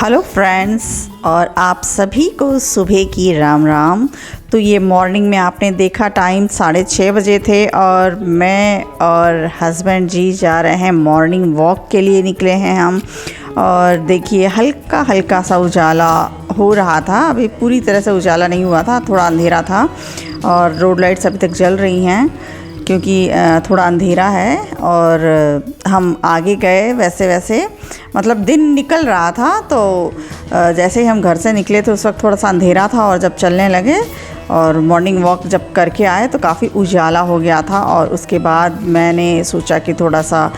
Hello friends, और आप सभी को सुबह की राम राम। तो ये मॉर्निंग में आपने देखा टाइम 6:30 बजे थे और मैं और हस्बैंड जी जा रहे हैं मॉर्निंग वॉक के लिए निकले हैं हम। और देखिए हल्का हल्का सा उजाला हो रहा था, अभी पूरी तरह से उजाला नहीं हुआ था, थोड़ा अंधेरा था और रोड लाइट्स अभी तक जल रही हैं क्योंकि थोड़ा अंधेरा है। और हम आगे गए वैसे वैसे मतलब दिन निकल रहा था, तो जैसे ही हम घर से निकले तो उस वक्त थोड़ा सा अंधेरा था और जब चलने लगे और मॉर्निंग वॉक जब करके आए तो काफ़ी उजाला हो गया था। और उसके बाद मैंने सोचा कि थोड़ा सा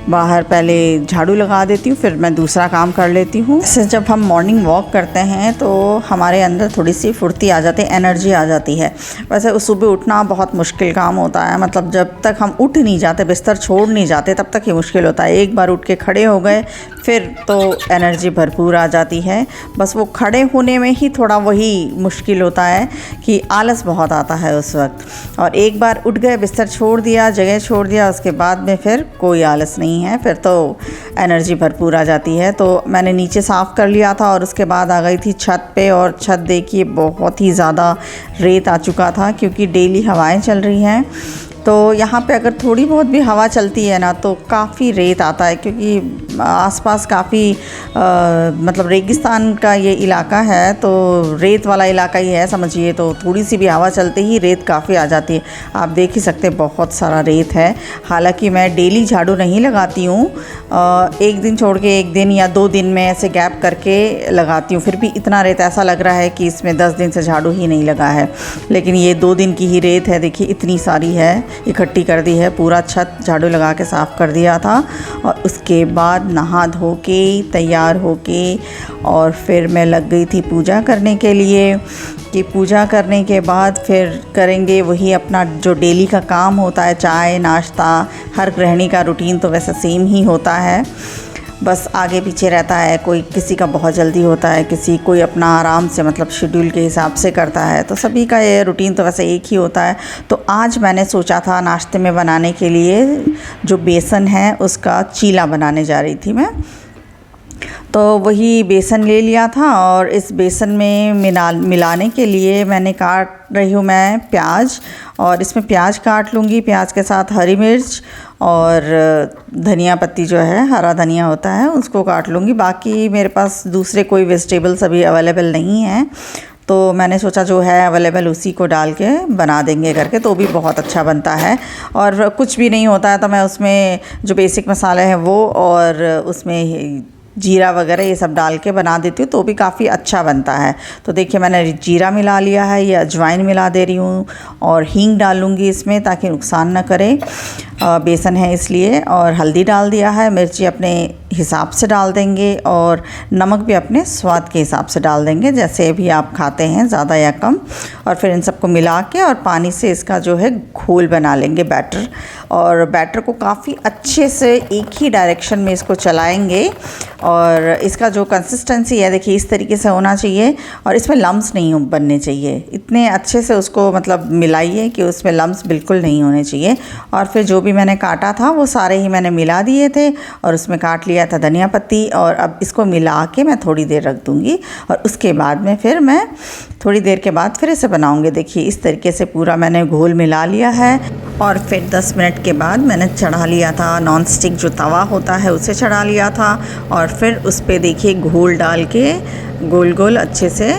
बाहर पहले झाड़ू लगा देती हूँ, फिर मैं दूसरा काम कर लेती हूँ। इससे जब हम मॉर्निंग वॉक करते हैं तो हमारे अंदर थोड़ी सी फुर्ती आ जाती है, एनर्जी आ जाती है। वैसे सुबह उठना बहुत मुश्किल काम होता है, मतलब जब तक हम उठ नहीं जाते, बिस्तर छोड़ नहीं जाते, तब तक ये मुश्किल होता है। एक बार उठ के खड़े हो गए फिर तो एनर्जी भरपूर आ जाती है। बस वो खड़े होने में ही थोड़ा वही मुश्किल होता है कि आलस बहुत आता है उस वक्त। और एक बार उठ गए, बिस्तर छोड़ दिया, जगह छोड़ दिया, उसके बाद में फिर कोई आलस नहीं है, फिर तो एनर्जी भरपूर आ जाती है। तो मैंने नीचे साफ़ कर लिया था और उसके बाद आ गई थी छत पे। और छत देखिए बहुत ही ज़्यादा रेत आ चुका था क्योंकि डेली हवाएं चल रही हैं। तो यहाँ पे अगर थोड़ी बहुत भी हवा चलती है ना तो काफ़ी रेत आता है, क्योंकि आसपास काफ़ी मतलब रेगिस्तान का ये इलाका है, तो रेत वाला इलाका ही है समझिए। तो थोड़ी सी भी हवा चलते ही रेत काफ़ी आ जाती है। आप देख ही सकते हैं बहुत सारा रेत है। हालांकि मैं डेली झाड़ू नहीं लगाती हूँ, एक दिन छोड़ के एक दिन या 2 दिन में ऐसे गैप करके लगाती हूँ। फिर भी इतना रेत ऐसा लग रहा है कि इसमें 10 दिन से झाड़ू ही नहीं लगा है। लेकिन ये 2 दिन की ही रेत है, देखिए इतनी सारी है, इकट्ठी कर दी है। पूरा छत झाड़ू लगा के साफ़ कर दिया था और उसके बाद नहा धो के तैयार हो के और फिर मैं लग गई थी पूजा करने के लिए। कि पूजा करने के बाद फिर करेंगे वही अपना जो डेली का काम होता है, चाय नाश्ता। हर गृहिणी का रूटीन तो वैसे सेम ही होता है, बस आगे पीछे रहता है। कोई किसी का बहुत जल्दी होता है, किसी कोई अपना आराम से मतलब शेड्यूल के हिसाब से करता है। तो सभी का ये रूटीन तो वैसे एक ही होता है। तो आज मैंने सोचा था नाश्ते में बनाने के लिए जो बेसन है उसका चीला बनाने जा रही थी मैं। तो वही बेसन ले लिया था और इस बेसन में मिलाने के लिए मैंने काट रही हूँ मैं प्याज। और इसमें प्याज काट लूँगी, प्याज के साथ हरी मिर्च और धनिया पत्ती जो है, हरा धनिया होता है, उसको काट लूँगी। बाकी मेरे पास दूसरे कोई वेजिटेबल्स अभी अवेलेबल नहीं हैं, तो मैंने सोचा जो है अवेलेबल उसी को डाल के बना देंगे करके, तो भी बहुत अच्छा बनता है। और कुछ भी नहीं होता है तो मैं उसमें जो बेसिक मसाले हैं वो और उसमें जीरा वगैरह ये सब डाल के बना देती हूँ, तो भी काफ़ी अच्छा बनता है। तो देखिए मैंने जीरा मिला लिया है, ये अजवाइन मिला दे रही हूँ और हींग डालूँगी इसमें ताकि नुकसान ना करे, बेसन है इसलिए। और हल्दी डाल दिया है, मिर्ची अपने हिसाब से डाल देंगे और नमक भी अपने स्वाद के हिसाब से डाल देंगे, जैसे भी आप खाते हैं ज़्यादा या कम। और फिर इन सबको मिला के और पानी से इसका जो है घोल बना लेंगे, बैटर। और बैटर को काफ़ी अच्छे से एक ही डायरेक्शन में इसको चलाएंगे। और इसका जो कंसिस्टेंसी है देखिए इस तरीके से होना चाहिए और इसमें लम्स नहीं बनने चाहिए। इतने अच्छे से उसको मतलब मिलाइए कि उसमें लम्स बिल्कुल नहीं होने चाहिए। और फिर जो भी मैंने काटा था वो सारे ही मैंने मिला दिए थे और उसमें काट लिया था धनिया पत्ती। और अब इसको मिला के मैं थोड़ी देर रख दूँगी और उसके बाद में फिर मैं थोड़ी देर के बाद फिर इसे बनाऊँगी। देखिए इस तरीके से पूरा मैंने घोल मिला लिया है। और फिर 10 मिनट के बाद मैंने चढ़ा लिया था, नॉन स्टिक जो तवा होता है उसे चढ़ा लिया था। और फिर उस पर देखिए घोल डाल के गोल गोल अच्छे से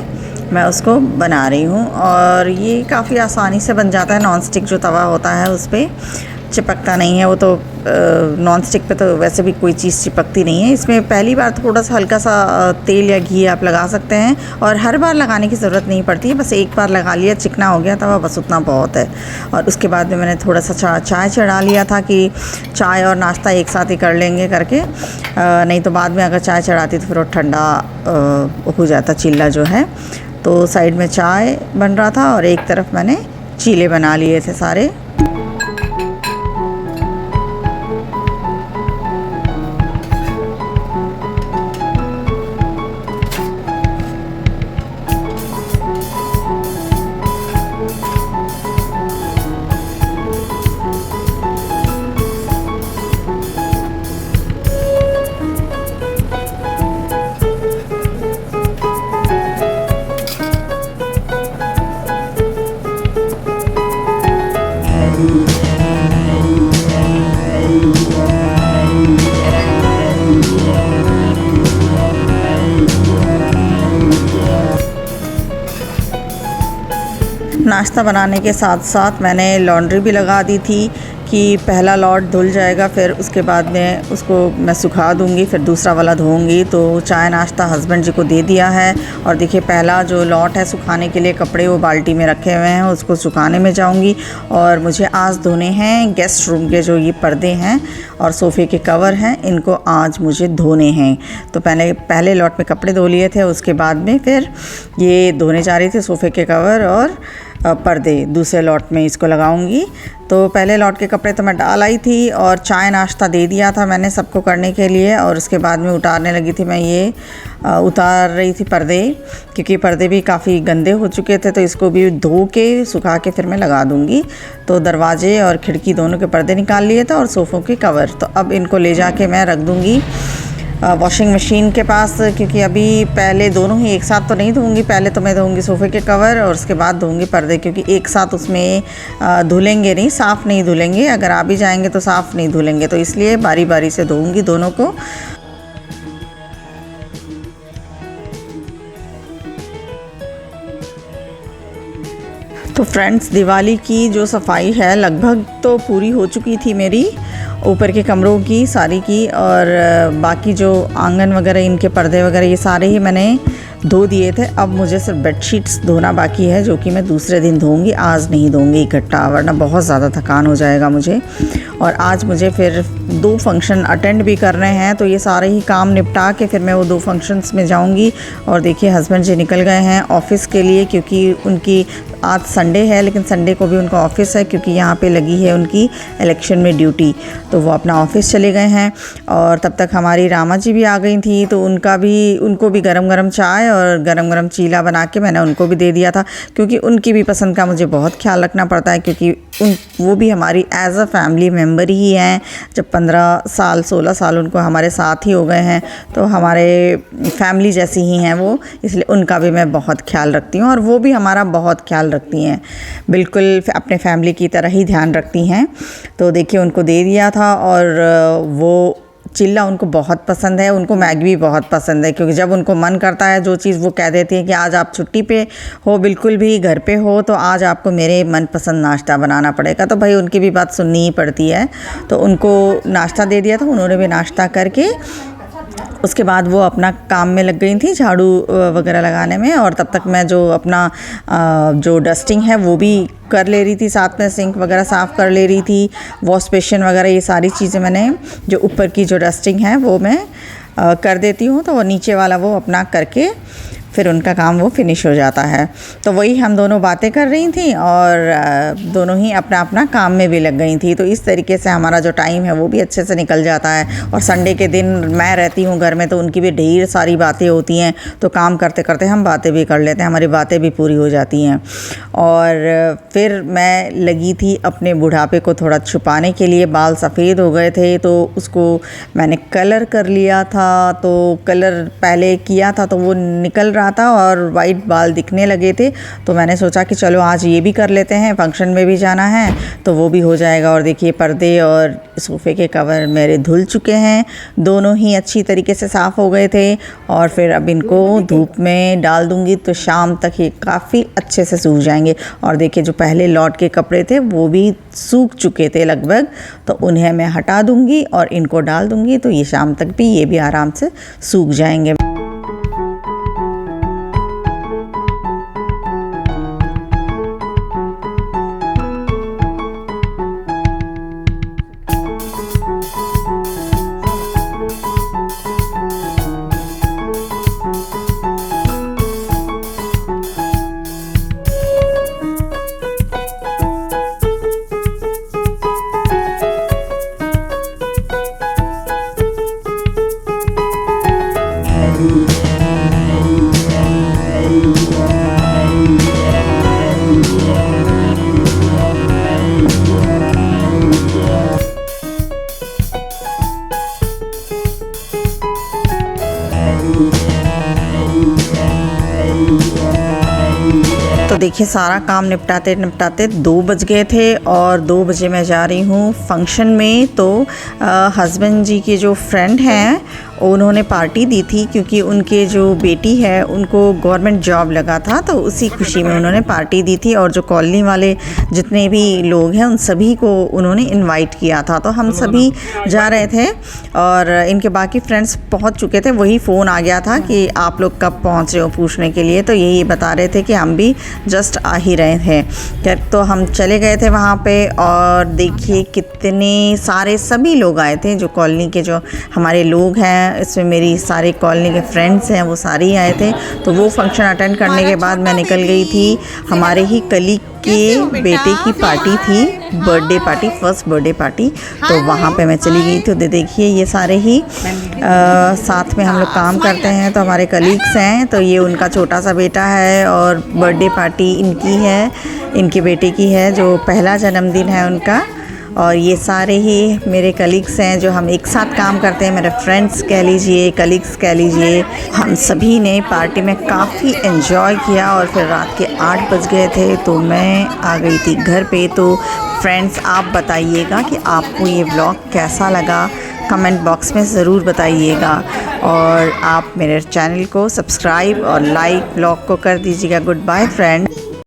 मैं उसको बना रही हूँ। और ये काफ़ी आसानी से बन जाता है, नॉन स्टिक जो तवा होता है उस पर चिपकता नहीं है। वो तो नॉन स्टिक पे तो वैसे भी कोई चीज़ चिपकती नहीं है। इसमें पहली बार थोड़ा सा हल्का सा तेल या घी आप लगा सकते हैं और हर बार लगाने की ज़रूरत नहीं पड़ती है, बस एक बार लगा लिया, चिकना हो गया तवा, बस उतना बहुत है। और उसके बाद में मैंने थोड़ा सा चाय चढ़ा लिया था कि चाय और नाश्ता एक साथ ही कर लेंगे करके, नहीं तो बाद में अगर चाय चढ़ाती तो फिर वो ठंडा हो जाता चीला जो है। तो साइड में चाय बन रहा था और एक तरफ मैंने चीले बना लिए थे सारे। नाश्ता बनाने के साथ साथ मैंने लॉन्ड्री भी लगा दी थी कि पहला लॉट धुल जाएगा, फिर उसके बाद में उसको मैं सुखा दूंगी, फिर दूसरा वाला धोऊंगी। तो चाय नाश्ता हस्बैंड जी को दे दिया है और देखिए पहला जो लॉट है सुखाने के लिए कपड़े वो बाल्टी में रखे हुए हैं, उसको सुखाने में जाऊंगी। और मुझे आज धोने हैं गेस्ट रूम के जो ये पर्दे हैं और सोफ़े के कवर हैं, इनको आज मुझे धोने हैं। तो पहले लॉट में कपड़े धो लिए थे, उसके बाद में फिर ये धोने जा रही थी सोफ़े के कवर और पर्दे। दूसरे लॉट में इसको लगाऊंगी। तो पहले लॉट के कपड़े तो मैं डाल आई थी और चाय नाश्ता दे दिया था मैंने सबको करने के लिए। और उसके बाद में उतारने लगी थी मैं, ये उतार रही थी पर्दे, क्योंकि पर्दे भी काफ़ी गंदे हो चुके थे। तो इसको भी धो के सुखा के फिर मैं लगा दूंगी। तो दरवाजे और खिड़की दोनों के पर्दे निकाल लिए थे और सोफ़ों के कवर। तो अब इनको ले जाके मैं रख दूँगी वॉशिंग मशीन के पास, क्योंकि अभी पहले दोनों ही एक साथ तो नहीं धोऊंगी। पहले तो मैं धोऊंगी सोफ़े के कवर और उसके बाद धोऊंगी पर्दे, क्योंकि एक साथ उसमें धुलेंगे नहीं, साफ़ नहीं धुलेंगे। अगर आ भी जाएंगे तो साफ़ नहीं धुलेंगे, तो इसलिए बारी बारी से धोऊंगी दोनों को। तो फ्रेंड्स, दिवाली की जो सफाई है लगभग तो पूरी हो चुकी थी मेरी, ऊपर के कमरों की सारी की, और बाकी जो आंगन वगैरह इनके पर्दे वगैरह ये सारे ही मैंने धो दिए थे। अब मुझे सिर्फ बेडशीट्स धोना बाकी है, जो कि मैं दूसरे दिन धोऊंगी, आज नहीं धोऊंगी इकट्ठा, वरना बहुत ज़्यादा थकान हो जाएगा मुझे। और आज मुझे फिर 2 फंक्शन अटेंड भी करने हैं, तो ये सारे ही काम निपटा के फिर मैं वो 2 फंक्शंस में जाऊंगी। और देखिए हस्बैंड जी निकल गए हैं ऑफ़िस के लिए, क्योंकि उनकी आज संडे है, लेकिन संडे को भी उनका ऑफ़िस है, क्योंकि यहाँ पे लगी है उनकी इलेक्शन में ड्यूटी। तो वो अपना ऑफ़िस चले गए हैं। और तब तक हमारी रामा जी भी आ गई थी, तो उनको भी गरम गरम चाय और गरम गरम चीला बना के मैंने उनको भी दे दिया था, क्योंकि उनकी भी पसंद का मुझे बहुत ख्याल रखना पड़ता है, क्योंकि वो भी हमारी एज अ फैमिली मेम्बर ही हैं। जब 15 साल 16 साल उनको हमारे साथ ही हो गए हैं, तो हमारे फैमिली जैसी ही हैं वो, इसलिए उनका भी मैं बहुत ख्याल रखती हूँ और वो भी हमारा बहुत ख्याल रखती हैं, बिल्कुल अपने फैमिली की तरह ही ध्यान रखती हैं। तो देखिए उनको दे दिया था। और वो चिल्ला उनको बहुत पसंद है, उनको मैगी भी बहुत पसंद है, क्योंकि जब उनको मन करता है जो चीज़, वो कह देती हैं कि आज आप छुट्टी पे हो, बिल्कुल भी घर पे हो, तो आज आपको मेरे मनपसंद नाश्ता बनाना पड़ेगा। तो भाई उनकी भी बात सुननी ही पड़ती है। तो उनको नाश्ता दे दिया था, उन्होंने भी नाश्ता करके उसके बाद वो अपना काम में लग गई थी, झाड़ू वगैरह लगाने में। और तब तक मैं जो अपना जो डस्टिंग है वो भी कर ले रही थी, साथ में सिंक वगैरह साफ़ कर ले रही थी, वॉश बेसिन वगैरह ये सारी चीज़ें मैंने, जो ऊपर की जो डस्टिंग है वो मैं कर देती हूँ। तो वो नीचे वाला वो अपना करके फिर उनका काम वो फिनिश हो जाता है। तो वही हम दोनों बातें कर रही थी और दोनों ही अपना अपना काम में भी लग गई थी। तो इस तरीके से हमारा जो टाइम है वो भी अच्छे से निकल जाता है। और संडे के दिन मैं रहती हूँ घर में, तो उनकी भी ढेर सारी बातें होती हैं, तो काम करते करते हम बातें भी कर लेते हैं, हमारी बातें भी पूरी हो जाती हैं। और फिर मैं लगी थी अपने बुढ़ापे को थोड़ा छुपाने के लिए। बाल सफ़ेद हो गए थे, तो उसको मैंने कलर कर लिया था। तो कलर पहले किया था तो वो निकल रहा था और वाइट बाल दिखने लगे थे, तो मैंने सोचा कि चलो आज ये भी कर लेते हैं, फंक्शन में भी जाना है तो वो भी हो जाएगा। और देखिए पर्दे और सोफ़े के कवर मेरे धुल चुके हैं, दोनों ही अच्छी तरीके से साफ़ हो गए थे। और फिर अब इनको धूप में डाल दूंगी, तो शाम तक ये काफ़ी अच्छे से सूख जाएंगे। और देखिए जो पहले लॉट के कपड़े थे वो भी सूख चुके थे लगभग, तो उन्हें मैं हटा दूंगी और इनको डाल दूंगी, तो ये शाम तक भी ये भी आराम से सूख जाएंगे। तो देखिए सारा काम निपटाते निपटाते 2 बज गए थे और 2 बजे मैं जा रही हूँ फंक्शन में। तो हस्बैंड जी के जो फ्रेंड हैं उन्होंने पार्टी दी थी क्योंकि उनके जो बेटी है उनको गवर्नमेंट जॉब लगा था, तो उसी खुशी में उन्होंने पार्टी दी थी। और जो कॉलोनी वाले जितने भी लोग हैं उन सभी को उन्होंने इनवाइट किया था। तो हम सभी जा रहे थे और इनके बाकी फ्रेंड्स पहुंच चुके थे। वही फ़ोन आ गया था कि आप लोग कब पहुंच रहे हो पूछने के लिए, तो यही बता रहे थे कि हम भी जस्ट आ ही रहे थे। तो हम चले गए थे वहाँ पे और देखिए कितने सारे सभी लोग आए थे, जो कॉलोनी के जो हमारे लोग हैं, इसमें मेरी सारे कॉलोनी के फ्रेंड्स हैं वो सारे ही आए थे। तो वो फंक्शन अटेंड करने के बाद मैं निकल गई थी। हमारे ही कलीग के बेटे की पार्टी थी, birthday party, first birthday party, तो वहाँ पे मैं चली गई। तो देखिए ये सारे ही साथ में हम लोग काम करते हैं, तो हमारे कलीग्स हैं। तो ये उनका छोटा सा बेटा है और बर्थडे पार्टी इनकी है, इनके बेटे की है, जो पहला जन्मदिन है उनका। और ये सारे ही मेरे कलीग्स हैं जो हम एक साथ काम करते हैं, मेरे फ्रेंड्स कह लीजिए, कलीग्स कह लीजिए। हम सभी ने पार्टी में काफ़ी एंजॉय किया और फिर रात के 8 बज गए थे तो मैं आ गई थी घर पे। तो फ्रेंड्स आप बताइएगा कि आपको ये व्लॉग कैसा लगा, कमेंट बॉक्स में ज़रूर बताइएगा। और आप मेरे चैनल को सब्सक्राइब और लाइक व्लॉग को कर दीजिएगा। Good bye friend.